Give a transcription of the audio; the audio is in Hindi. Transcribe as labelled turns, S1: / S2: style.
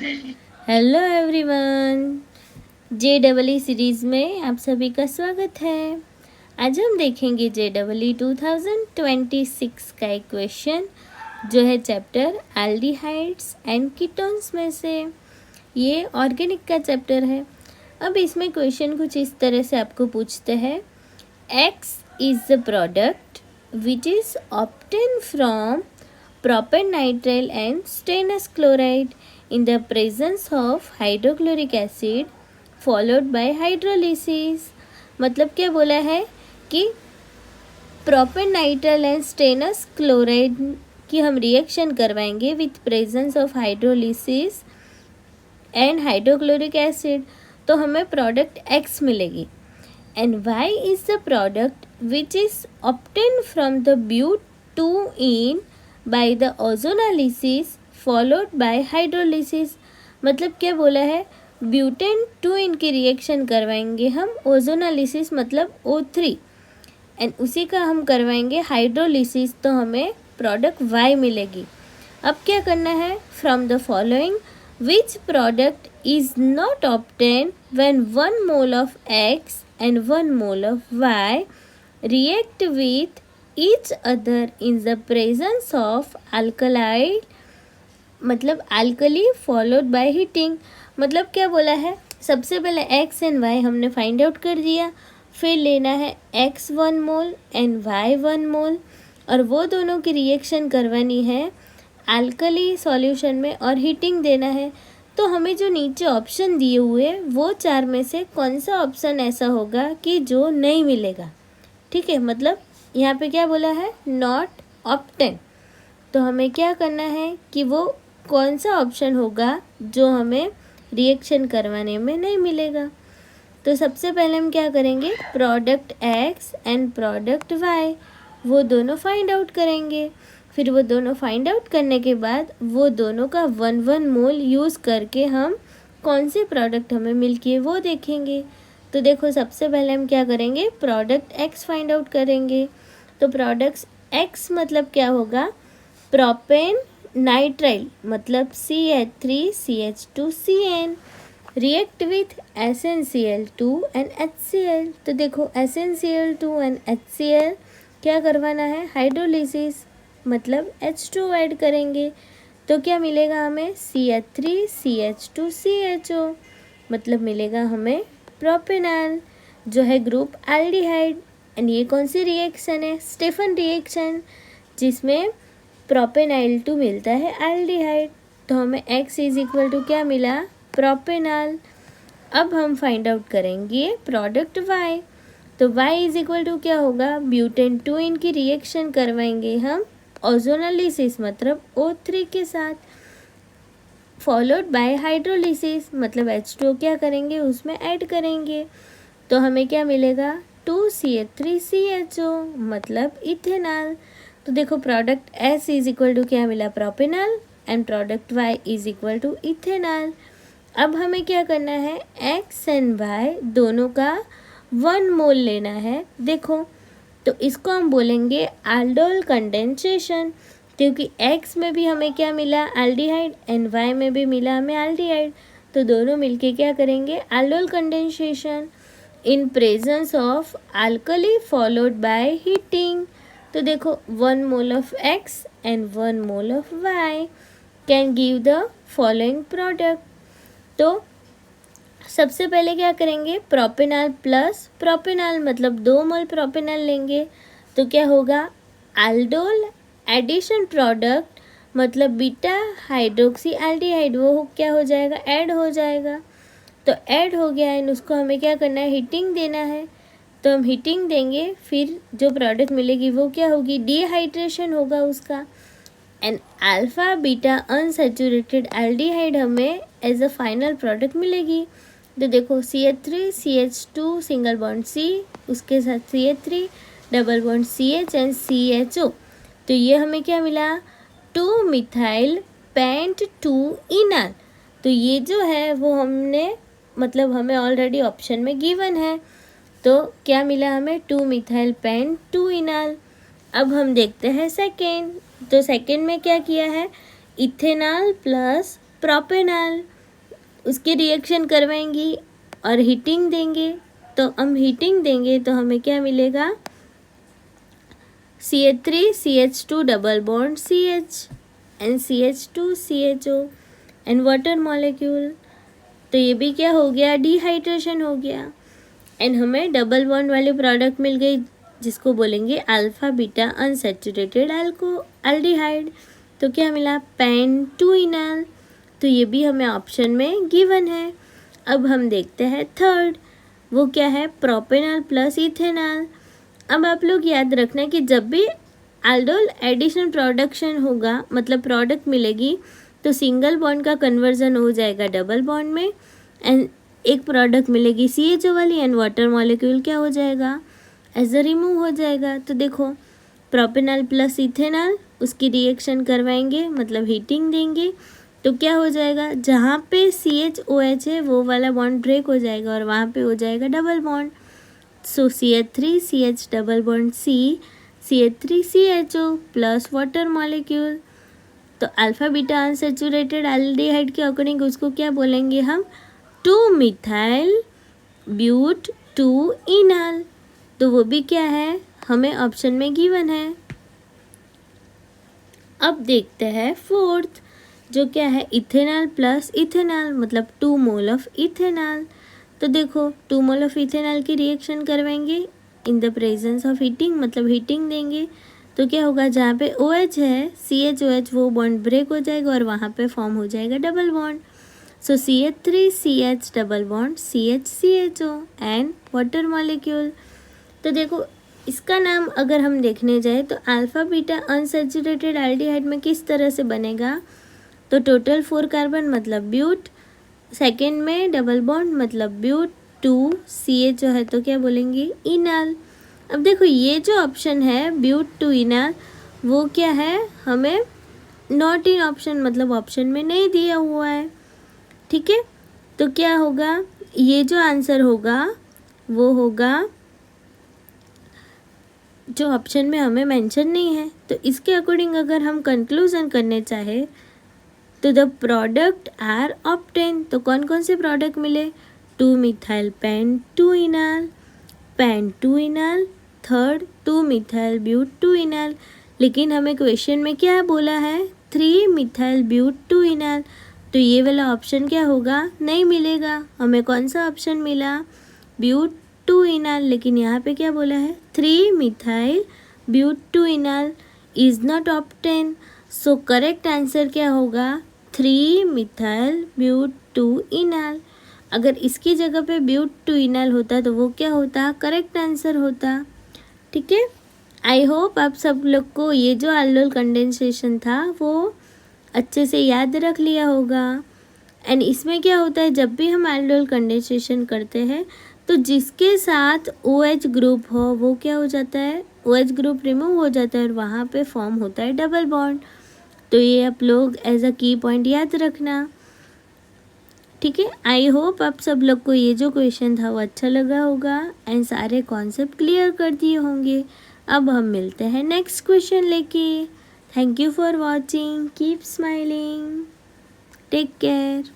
S1: हेलो एवरीवन, JEE सीरीज़ में आप सभी का स्वागत है। आज हम देखेंगे JEE 2026 का एक क्वेश्चन जो है चैप्टर एल्डिहाइड्स एंड कीटोन्स में से। ये ऑर्गेनिक का चैप्टर है। अब इसमें क्वेश्चन कुछ इस तरह से आपको पूछते हैं, X is the product which is obtain from propanediol and stannous chloride in the presence of hydrochloric acid followed by hydrolysis। मतलब क्या बोला है कि प्रोपेनाइट्राइल एंड स्टेनस क्लोराइड की हम रिएक्शन करवाएंगे with presence of hydrolysis and hydrochloric acid, तो हमें प्रोडक्ट X मिलेगी। And Y is the product which is obtain from the but two ene by the ozonolysis followed by hydrolysis. मतलब क्या बोला है, ब्यूटेन 2 की रिएक्शन करवाएंगे हम ओजोनालिसिस मतलब O3 एंड उसी का हम करवाएंगे हाइड्रोलिसिस, तो हमें प्रोडक्ट Y मिलेगी। अब क्या करना है, from the following which product is not obtain when 1 mole of X and 1 mole of Y react with each other in the presence of alkali, मतलब alkali followed by heating। मतलब क्या बोला है, सबसे पहले x एंड y हमने फाइंड आउट कर दिया, फिर लेना है x 1 मोल एंड y 1 मोल और वो दोनों की रिएक्शन करवानी है alkali सॉल्यूशन में और हीटिंग देना है। तो हमें जो नीचे ऑप्शन दिए हुए वो 4 में से कौन सा ऑप्शन ऐसा होगा कि जो नहीं मिलेगा। ठीक है, मतलब यहाँ पे क्या बोला है, नॉट ऑब्टेन, तो हमें क्या करना है कि वो कौन सा ऑप्शन होगा जो हमें रिएक्शन करवाने में नहीं मिलेगा। तो सबसे पहले हम क्या करेंगे, product X and product Y वो दोनों फाइंड आउट करेंगे। फिर वो दोनों फाइंड आउट करने के बाद वो दोनों का 1 मोल यूज़ करके हम कौन से प्रोडक्ट हमें मिल्की है वो देखेंगे। तो देखो, सबसे पहले हम क्या करेंगे, प्रोडक्ट X फाइंड आउट करेंगे। तो प्रोडक्ट्स X मतलब क्या होगा, प्रोपेन नाइट्राइल मतलब CH3CH2CN react with SnCl2 and HCl। तो देखो SnCl2 एंड HCl क्या करवाना है, हाइड्रोलिसिस मतलब H2 ऐड करेंगे, तो क्या मिलेगा हमें, CH3CH2CHO मतलब मिलेगा हमें प्रोपेनॉल जो है ग्रुप एल्डिहाइड। एंड ये कौन सी रिएक्शन है, स्टेफन रिएक्शन, जिसमें प्रोपेनाइल 2 मिलता है एल्डिहाइड। तो हमें X इज इक्वल टू क्या मिला, प्रोपेनॉल। अब हम फाइंड आउट करेंगे प्रोडक्ट Y। तो Y इज इक्वल टू क्या होगा, ब्यूटेन 2 इनकी रिएक्शन करवाएंगे हम ओजोनालिसिस मतलब O3 के साथ, फॉलोड बाय हाइड्रोलिसिस मतलब H2 क्या करेंगे, उसमें ऐड करेंगे, तो हमें क्या मिलेगा, 2CH3CHO मतलब इथेनॉल। तो देखो product S is equal to क्या मिला, propanol and product Y is equal to ethanol. अब हमें क्या करना है, X एंड Y दोनों का 1 मोल लेना है। देखो, तो इसको हम बोलेंगे एल्डोल कंडेंसेशन, क्योंकि X में भी हमें क्या मिला, एल्डिहाइड एंड Y में भी मिला हमें एल्डिहाइड, तो दोनों मिलके क्या करेंगे, aldol condensation in presence of alkali followed by heating. तो देखो 1 mole of X and 1 mole of Y can give the following product. तो सबसे पहले क्या करेंगे, प्रोपेनॉल प्लस प्रोपेनॉल मतलब 2 मोल प्रोपेनॉल लेंगे, तो क्या होगा, एल्डोल एडिशन प्रोडक्ट मतलब बीटा हाइड्रोक्सी एल्डिहाइड वो क्या हो जाएगा, ऐड हो जाएगा। तो ऐड हो गया एंड उसको हमें क्या करना है, हीटिंग देना है, तो हम हीटिंग देंगे, फिर जो प्रोडक्ट मिलेगी वो क्या होगी, डिहाइड्रेशन होगा उसका। And alpha beta unsaturated aldehyde हमें एज अ फाइनल प्रोडक्ट मिलेगी। तो देखो CH3CH2 सिंगल बॉन्ड C, उसके साथ CH3 double bond CH and CHO, तो ये हमें क्या मिला, 2 मिथाइल पेंट 2 इनॉल। तो ये जो है वो हमने मतलब हमें ऑलरेडी ऑप्शन में गिवन है, तो क्या मिला हमें, 2 मिथाइल पेंट 2 इनॉल। अब हम देखते हैं सेकेंड। तो सेकेंड में क्या किया है, इथेनॉल प्लस प्रोपेनॉल, उसकी रिएक्शन करवाएंगी और हीटिंग देंगे। तो हम हीटिंग देंगे तो हमें क्या मिलेगा, CH3CH2 double bond CH and CH2CHO and water molecule. तो ये भी क्या हो गया, डिहाइड्रेशन हो गया। एंड हमें डबल बॉन्ड वाली प्रोडक्ट मिल गई जिसको बोलेंगे अल्फा बीटा अनसैचुरेटेड एल्डिहाइड। तो क्या मिला, पेंटूइनॉल। तो ये भी हमें ऑप्शन में गिवन है। अब हम देखते हैं थर्ड, वो क्या है, प्रोपेनॉल प्लस इथेनॉल। अब आप लोग याद रखना कि जब भी एल्डोल एडिशन प्रोडक्शन होगा, मतलब प्रोडक्ट मिलेगी, तो सिंगल बॉन्ड का कन्वर्जन हो जाएगा डबल बॉन्ड में एंड एक प्रोडक्ट मिलेगी CHO वाली एंड वाटर मॉलिक्यूल क्या हो जाएगा, एज अ रिमूव हो जाएगा। तो देखो प्रोपेनॉल प्लस इथेनॉल, उसकी रिएक्शन करवाएंगे मतलब हीटिंग देंगे तो क्या हो जाएगा, जहाँ पे CHOH है वो वाला बॉन्ड ब्रेक हो जाएगा और वहाँ पे हो जाएगा डबल बॉन्ड। सो CH3CH double bond C, CH3CHO plus water molecule. तो अल्फा बीटा अनसैचुरेटेड एल्डिहाइड के अकॉर्डिंग उसको क्या बोलेंगे हम, 2-मिथाइल ब्यूट 2-इनॉल। तो वो भी क्या है, हमें ऑप्शन में गिवन है। अब देखते हैं फोर्थ, जो क्या है, इथेनॉल प्लस इथेनॉल मतलब 2 मोल ऑफ इथेनॉल। तो देखो 2 मोल ऑफ इथेनॉल की रिएक्शन करवाएंगे in the presence of heating, मतलब हीटिंग देंगे तो क्या होगा, जहाँ पे OH है CHOH वो बॉन्ड ब्रेक हो जाएगा और वहाँ पे फॉर्म हो जाएगा double bond. So CH3CH double bond CHCHO and water molecule. तो देखो इसका नाम अगर हम देखने जाए तो अल्फा बीटा अनसैचुरेटेड एल्डिहाइड में किस तरह से बनेगा, तो टोटल 4 कार्बन मतलब ब्यूट, सेकेंड में डबल बॉन्ड मतलब ब्यूट 2 CHO है तो क्या बोलेंगे, इनॉल। अब देखो ये जो ऑप्शन है ब्यूट 2 इनॉल वो क्या है, हमें नॉट इन ऑप्शन मतलब ऑप्शन में नहीं दिया हुआ है, ठीक है। तो क्या होगा, ये जो आंसर होगा वो होगा जो ऑप्शन में हमें मेंशन नहीं है। तो इसके अकॉर्डिंग अगर हम कंक्लूजन करने चाहे तो द प्रोडक्ट आर ऑब्टेन। तो कौन कौन से प्रोडक्ट मिले, 2-मिथाइल पेंटूइनॉल, पेंटूइनॉल, थर्ड 2-मिथाइल ब्यूट 2-इनॉल। लेकिन हमें क्वेश्चन में क्या बोला है, 3-मिथाइल ब्यूट 2-इनॉल। तो ये वाला ऑप्शन क्या होगा, नहीं मिलेगा। हमें कौन सा ऑप्शन मिला, ब्यूट 2-इनॉल। लेकिन यहाँ पे क्या बोला है, three methyl but two enol is not obtain. So correct answer क्या होगा, 3-मिथाइल ब्यूट 2-इनॉल। अगर इसकी जगह पे ब्यूट 2-इनॉल होता तो वो क्या होता, करेक्ट आंसर होता, ठीक है। आई होप आप सब लोग को ये जो एल्डोल कंडेंसेशन था वो अच्छे से याद रख लिया होगा। एंड इसमें क्या होता है, जब भी हम एल्डोल कंडेंसेशन करते हैं तो जिसके साथ OH ग्रुप हो वो क्या हो जाता है, OH ग्रुप रिमूव हो जाता है और वहाँ पे फॉर्म होता है डबल बॉन्ड। तो ये आप लोग एज अ की पॉइंट याद रखना, ठीक है। आई होप आप सब लोग को ये जो क्वेश्चन था वो अच्छा लगा होगा एंड सारे कॉन्सेप्ट क्लियर कर दिए होंगे। अब हम मिलते हैं नेक्स्ट क्वेश्चन लेके। Thank you for watching, keep smiling, take care.